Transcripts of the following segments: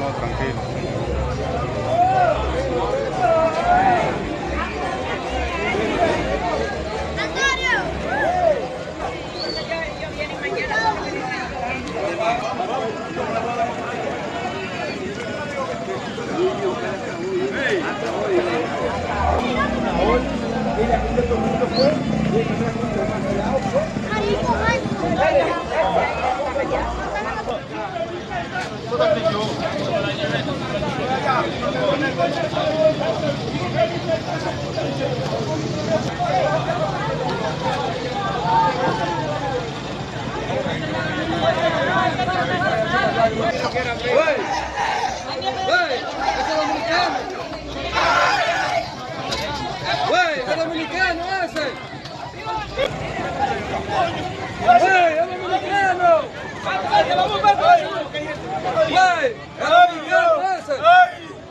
no, tranquilo.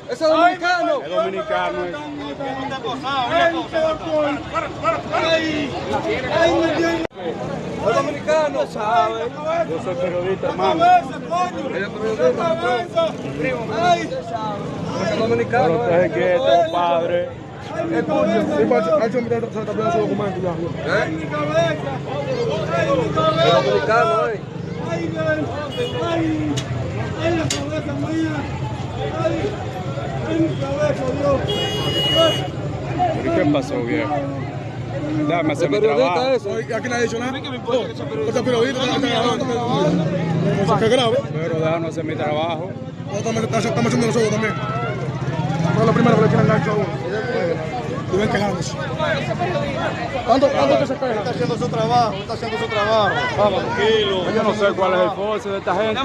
¡Ese dominicano! Es dominicano. ¡Es dominicano! ¿Sabe? Yo soy periodista, hermano. ¡Es periodista! ¡Es dominicano! Pero usted es quieto, padre. Es dominicano, ¿eh? ¡Ay, la cabeza mía! ¡Ay, mi cabeza, Dios! ¿Y qué pasó, viejo? Déjame hacer mi trabajo. Aquí no ha dicho nada. Ese periodista que grave. Pero déjame hacer mi trabajo. Estamos haciendo nosotros también. No es lo primero que le quieren gancho a uno. Y ven quejándose. ¿Cuánto que se queja? Está haciendo su trabajo, está haciendo su trabajo. Vamos, tranquilo. Yo no sé cuál es el force de esta gente.